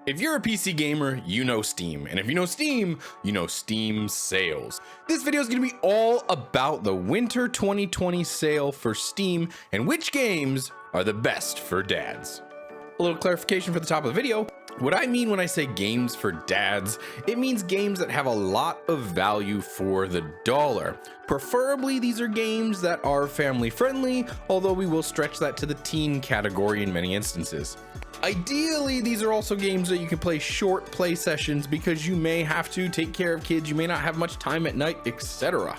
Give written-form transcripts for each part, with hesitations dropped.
If you're a PC gamer, you know Steam, and if you know Steam, you know Steam sales. This video is going to be all about the winter 2020 sale for Steam and which games are the best for dads. A little clarification for the top of the video. What I mean when I say games for dads, it means games that have a lot of value for the dollar. Preferably these are games that are family friendly, although we will stretch that to the teen category in many instances. Ideally, these are also games that you can play short play sessions because you may have to take care of kids, you may not have much time at night, etc.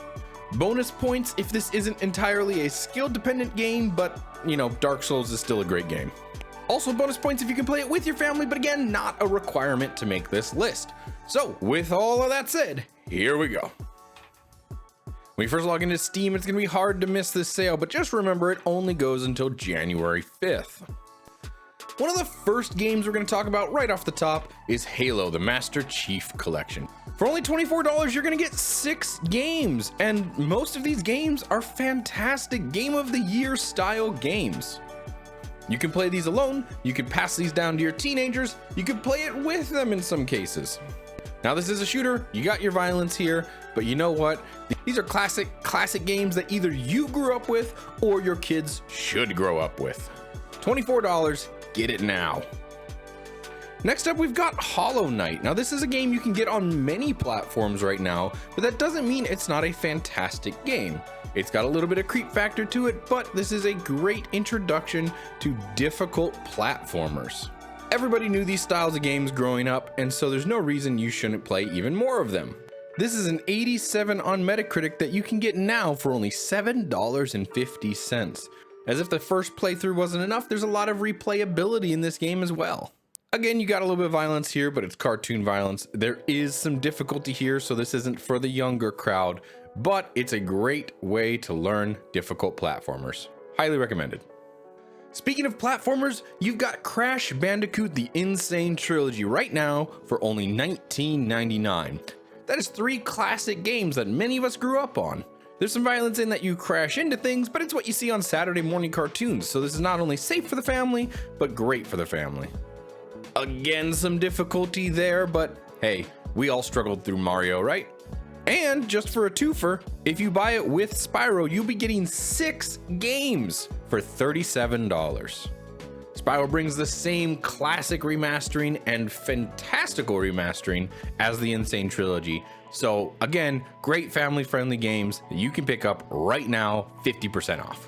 Bonus points if this isn't entirely a skill dependent game, but you know, Dark Souls is still a great game. Also bonus points if you can play it with your family, but again, not a requirement to make this list. So with all of that said, here we go. When you first log into Steam, it's gonna be hard to miss this sale, but just remember it only goes until January 5th. One of the first games we're going to talk about right off the top is Halo, the Master Chief Collection. For only $24, you're going to get 6 games, and most of these games are fantastic Game of the Year style games. You can play these alone, you can pass these down to your teenagers, you can play it with them in some cases. Now this is a shooter, you got your violence here, but you know what? These are classic games that either you grew up with or your kids should grow up with. $24. Get it now. Next up, we've got Hollow Knight. Now this is a game you can get on many platforms right now, but that doesn't mean it's not a fantastic game. It's got a little bit of creep factor to it, but this is a great introduction to difficult platformers. Everybody knew these styles of games growing up, and so there's no reason you shouldn't play even more of them. This is an 87 on Metacritic that you can get now for only $7.50. As if the first playthrough wasn't enough, there's a lot of replayability in this game as well. Again, you got a little bit of violence here, but it's cartoon violence. There is some difficulty here, so this isn't for the younger crowd, but it's a great way to learn difficult platformers. Highly recommended. Speaking of platformers, you've got Crash Bandicoot: The Insane Trilogy right now for only $19.99. That is 3 classic games that many of us grew up on. There's some violence in that you crash into things, but it's what you see on Saturday morning cartoons, so this is not only safe for the family, but great for the family. Again, some difficulty there, but hey, we all struggled through Mario, right? And just for a twofer, if you buy it with Spyro, you'll be getting 6 games for $37. Spyro brings the same classic remastering and fantastical remastering as the Insane Trilogy. So again, great family friendly games that you can pick up right now, 50% off.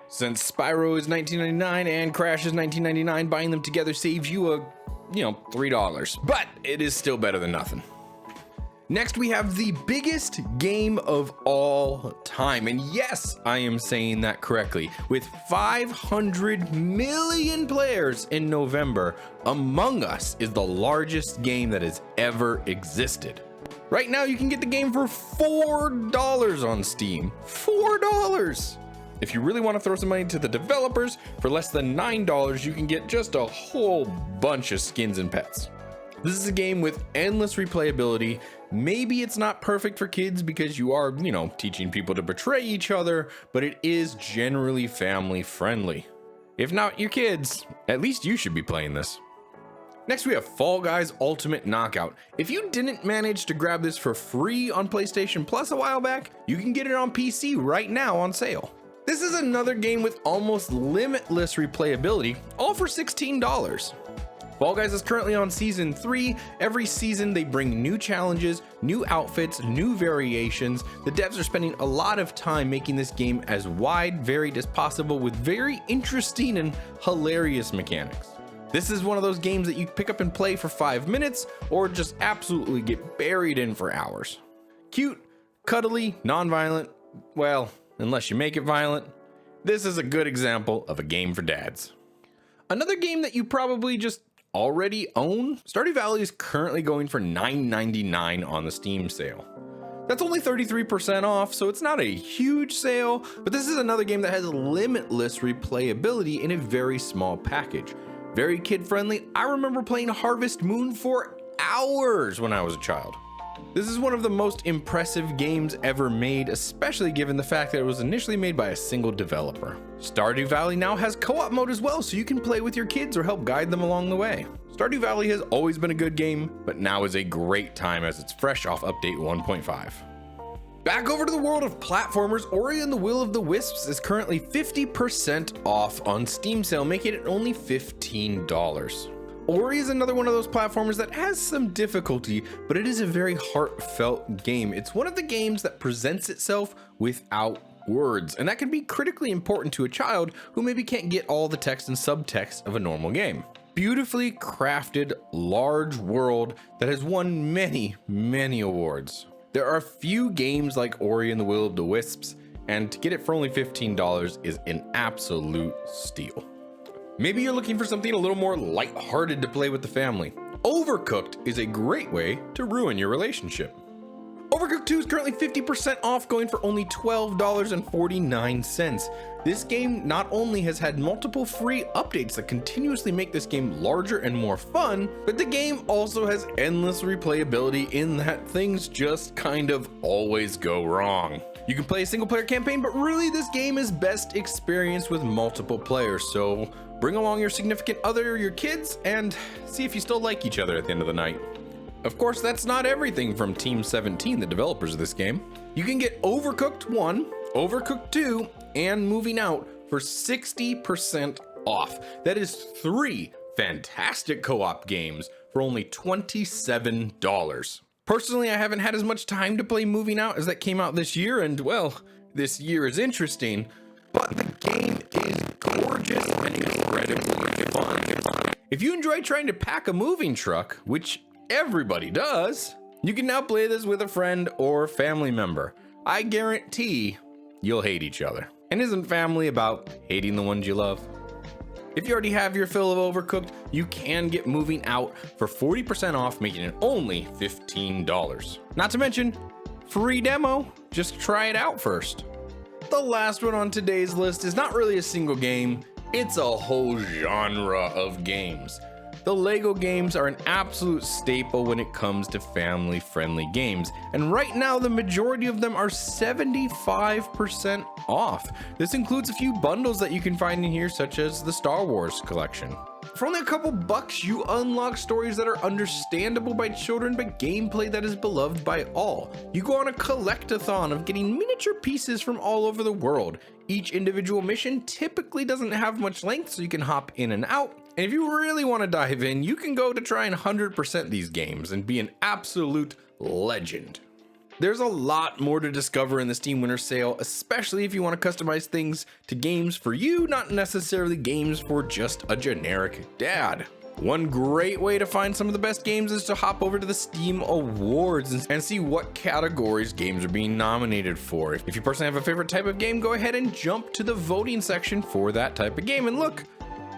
Since Spyro is $19.99 and Crash is $19.99, buying them together saves you $3, but it is still better than nothing. Next, we have the biggest game of all time. And yes, I am saying that correctly. With 500 million players in November, Among Us is the largest game that has ever existed. Right now, you can get the game for $4 on Steam. $4! If you really want to throw some money to the developers, for less than $9, you can get just a whole bunch of skins and pets. This is a game with endless replayability. Maybe it's not perfect for kids because you are, teaching people to betray each other, but it is generally family friendly. If not your kids, at least you should be playing this. Next, we have Fall Guys Ultimate Knockout. If you didn't manage to grab this for free on PlayStation Plus a while back, you can get it on PC right now on sale. This is another game with almost limitless replayability, all for $16. Fall Guys is currently on season 3. Every season they bring new challenges, new outfits, new variations. The devs are spending a lot of time making this game as wide, varied as possible with very interesting and hilarious mechanics. This is one of those games that you pick up and play for 5 minutes or just absolutely get buried in for hours. Cute, cuddly, non-violent, well, unless you make it violent. This is a good example of a game for dads. Another game that you probably just already own, Stardew Valley is currently going for $9.99 on the Steam sale. That's only 33% off, so it's not a huge sale, but this is another game that has limitless replayability in a very small package. Very kid friendly. I remember playing Harvest Moon for hours when I was a child. This is one of the most impressive games ever made, especially given the fact that it was initially made by a single developer. Stardew Valley now has co-op mode as well, so you can play with your kids or help guide them along the way. Stardew Valley has always been a good game, but now is a great time as it's fresh off update 1.5. Back over to the world of platformers, Ori and the Will of the Wisps is currently 50% off on Steam sale, making it only $15. Ori is another one of those platformers that has some difficulty, but it is a very heartfelt game. It's one of the games that presents itself without words, and that can be critically important to a child who maybe can't get all the text and subtext of a normal game. Beautifully crafted, large world that has won many, many awards. There are few games like Ori and the Will of the Wisps, and to get it for only $15 is an absolute steal. Maybe you're looking for something a little more lighthearted to play with the family. Overcooked is a great way to ruin your relationship. Overcooked 2 is currently 50% off, going for only $12.49. This game not only has had multiple free updates that continuously make this game larger and more fun, but the game also has endless replayability in that things just kind of always go wrong. You can play a single player campaign, but really this game is best experienced with multiple players, so bring along your significant other or your kids and see if you still like each other at the end of the night. Of course, that's not everything from Team 17, the developers of this game. You can get Overcooked 1, Overcooked 2, and Moving Out for 60% off. That is 3 fantastic co-op games for only $27. Personally, I haven't had as much time to play Moving Out as that came out this year, and well, this year is interesting, but the game is gorgeous and incredibly fun. If you enjoy trying to pack a moving truck, which everybody does, you can now play this with a friend or family member. I guarantee you'll hate each other. And isn't family about hating the ones you love? If you already have your fill of Overcooked, you can get Moving Out for 40% off, making it only $15. Not to mention, free demo, just try it out first. The last one on today's list is not really a single game, it's a whole genre of games. The Lego games are an absolute staple when it comes to family-friendly games, and right now the majority of them are 75% off. This includes a few bundles that you can find in here, such as the Star Wars collection. For only a couple bucks, you unlock stories that are understandable by children, but gameplay that is beloved by all. You go on a collect-a-thon of getting miniature pieces from all over the world. Each individual mission typically doesn't have much length, so you can hop in and out. And if you really want to dive in, you can go to try and 100% these games and be an absolute legend. There's a lot more to discover in the Steam Winter Sale, especially if you want to customize things to games for you, not necessarily games for just a generic dad. One great way to find some of the best games is to hop over to the Steam Awards and see what categories games are being nominated for. If you personally have a favorite type of game, go ahead and jump to the voting section for that type of game and look.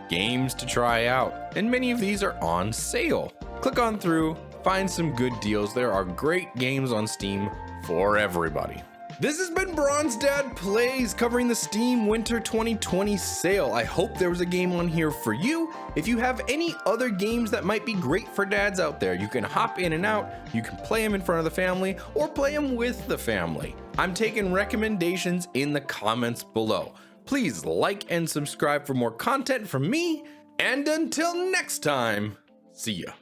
Games to try out, and many of these are on sale. Click on through, find some good deals. There are great games on Steam for everybody. This has been BronzeDadPlays covering the Steam Winter 2020 sale. I hope there was a game on here for you. If you have any other games that might be great for dads out there, you can hop in and out, you can play them in front of the family or play them with the family. I'm taking recommendations in the comments below. Please like and subscribe for more content from me, and until next time, see ya.